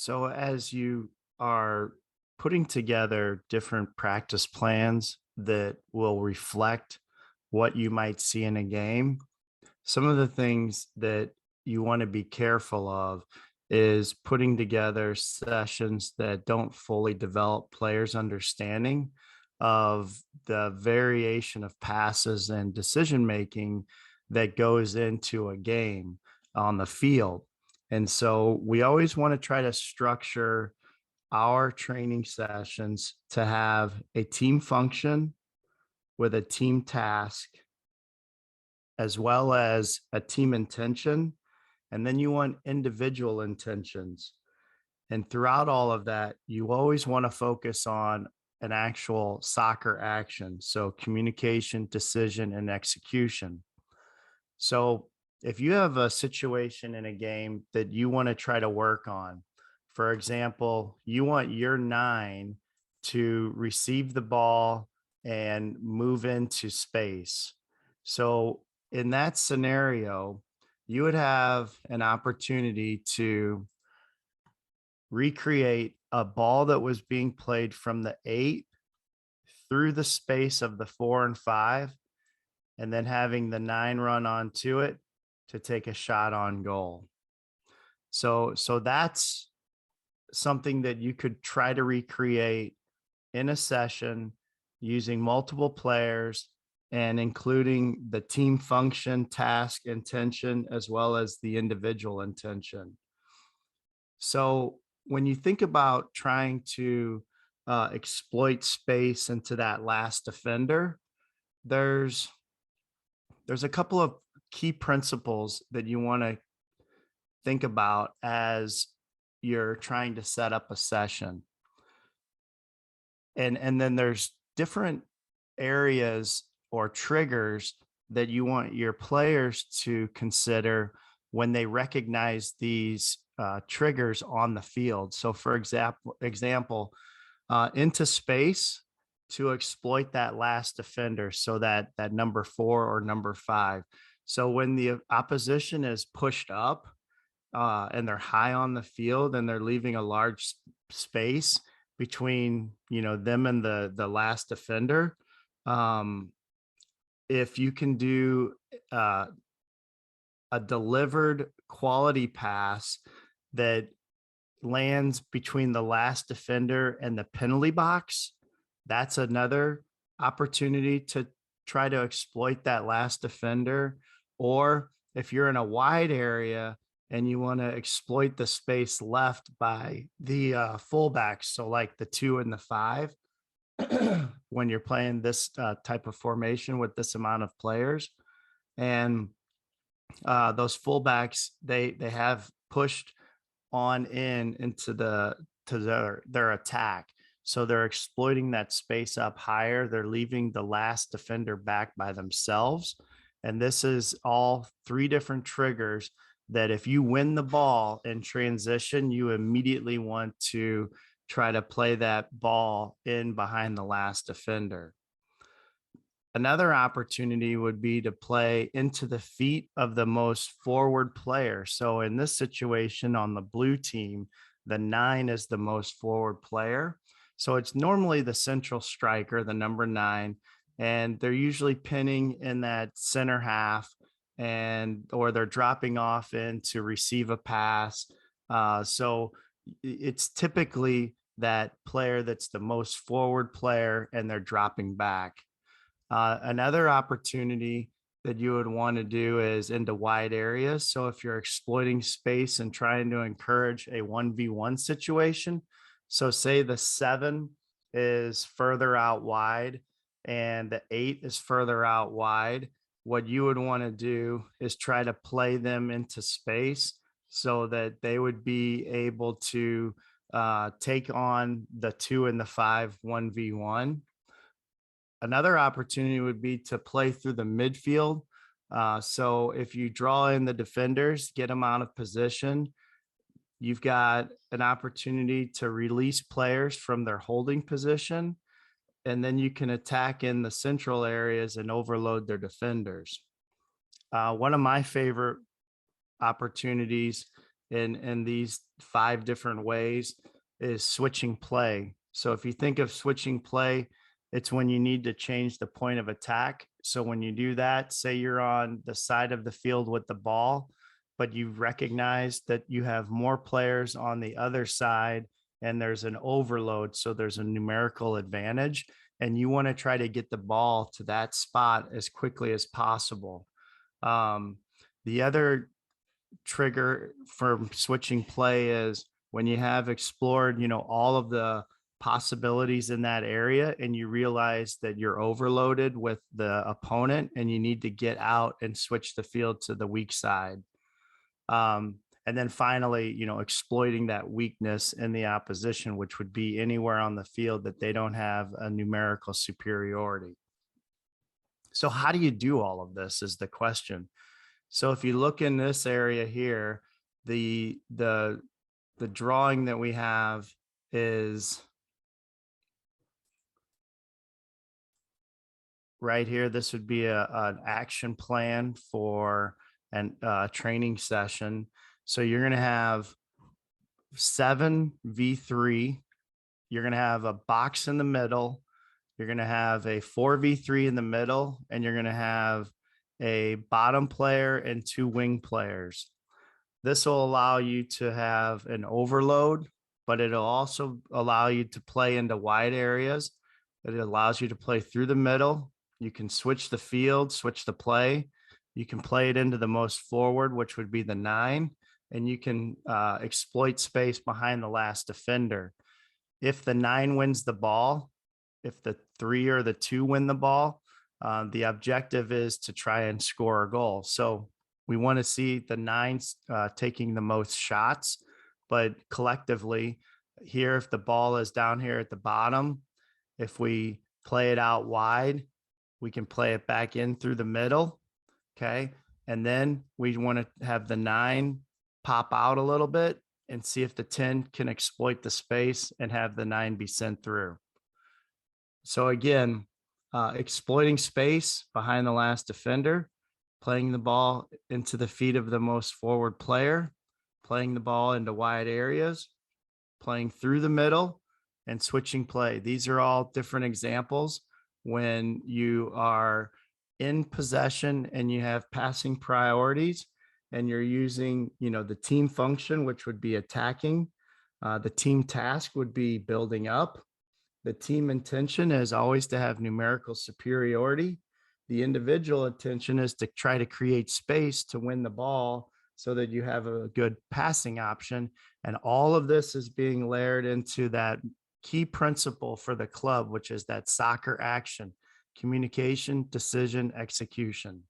So, as you are putting together different practice plans that will reflect what you might see in a game, some of the things that you want to be careful of is putting together sessions that don't fully develop players' understanding of the variation of passes and decision making that goes into a game on the field. And so we always want to try to structure our training sessions to have a team function with a team task as well as a team intention. And then you want individual intentions. And throughout all of that, you always want to focus on an actual soccer action. So communication, decision, and execution. So if you have a situation in a game that you want to try to work on, for example, you want your nine to receive the ball and move into space. So in that scenario, you would have an opportunity to recreate a ball that was being played from the eight through the space of the four and five, and then having the nine run onto it to take a shot on goal. So that's something that you could try to recreate in a session using multiple players and including the team function, task, intention, as well as the individual intention. So when you think about trying to exploit space into that last defender, there's there's a couple of key principles that you want to think about as you're trying to set up a session. And then there's different areas or triggers that you want your players to consider when they recognize these triggers on the field. So for example, into space to exploit that last defender, so that number four or number five. So when the opposition is pushed up and they're high on the field and they're leaving a large space between them and the last defender, um, if you can do uh, a delivered quality pass that lands between the last defender and the penalty box, that's another opportunity to try to exploit that last defender. Or if you're in a wide area and you want to exploit the space left by the fullbacks, so like the two and the five, when you're playing this type of formation with this amount of players, and those fullbacks they have pushed on in into their attack. So they're exploiting that space up higher. They're leaving the last defender back by themselves. And this is all three different triggers that if you win the ball in transition, you immediately want to try to play that ball in behind the last defender. Another opportunity would be to play into the feet of the most forward player. So in this situation on the blue team, the nine is the most forward player. So it's normally the central striker, the number nine, and they're usually pinning in that center half, and or they're dropping off in to receive a pass. So it's typically that player that's the most forward player, and they're dropping back. Another opportunity that you would want to do is into wide areas. So if you're exploiting space and trying to encourage a 1v1 situation, so say the seven is further out wide and the eight is further out wide, what you would want to do is try to play them into space so that they would be able to take on the two and the five 1v1. Another opportunity would be to play through the midfield. So if you draw in the defenders, get them out of position, you've got an opportunity to release players from their holding position, and then you can attack in the central areas and overload their defenders. One of my favorite opportunities in these 5 different ways is switching play. So if you think of switching play, it's when you need to change the point of attack. So when you do that, say you're on the side of the field with the ball, but you recognize that you have more players on the other side and there's an overload. So there's a numerical advantage, and you want to try to get the ball to that spot as quickly as possible. The other trigger for switching play is when you have explored, all of the possibilities in that area and you realize that you're overloaded with the opponent and you need to get out and switch the field to the weak side. And then finally, exploiting that weakness in the opposition, which would be anywhere on the field that they don't have a numerical superiority. So how do you do all of this is the question. So if you look in this area here, the drawing that we have is right here. This would be an action plan for a training session. So you're going to have 7v3. You're going to have a box in the middle. You're going to have a 4v3 in the middle, and you're going to have a bottom player and 2 wing players. This will allow you to have an overload, but it'll also allow you to play into wide areas. It allows you to play through the middle. You can switch the field, switch the play. You can play it into the most forward, which would be the 9, and you can exploit space behind the last defender. If the 9 wins the ball, if the 3 or the 2 win the ball, the objective is to try and score a goal. So we want to see the 9s taking the most shots, but collectively here, if the ball is down here at the bottom, if we play it out wide, we can play it back in through the middle. Okay. And then we want to have the 9 pop out a little bit and see if the 10 can exploit the space and have the 9 be sent through. So again, exploiting space behind the last defender, playing the ball into the feet of the most forward player, playing the ball into wide areas, playing through the middle, and switching play. These are all different examples when you are in possession and you have passing priorities and you're using, the team function, which would be attacking. The team task would be building up. The team intention is always to have numerical superiority. The individual intention is to try to create space to win the ball so that you have a good passing option. And all of this is being layered into that key principle for the club, which is that soccer action: communication, decision, execution.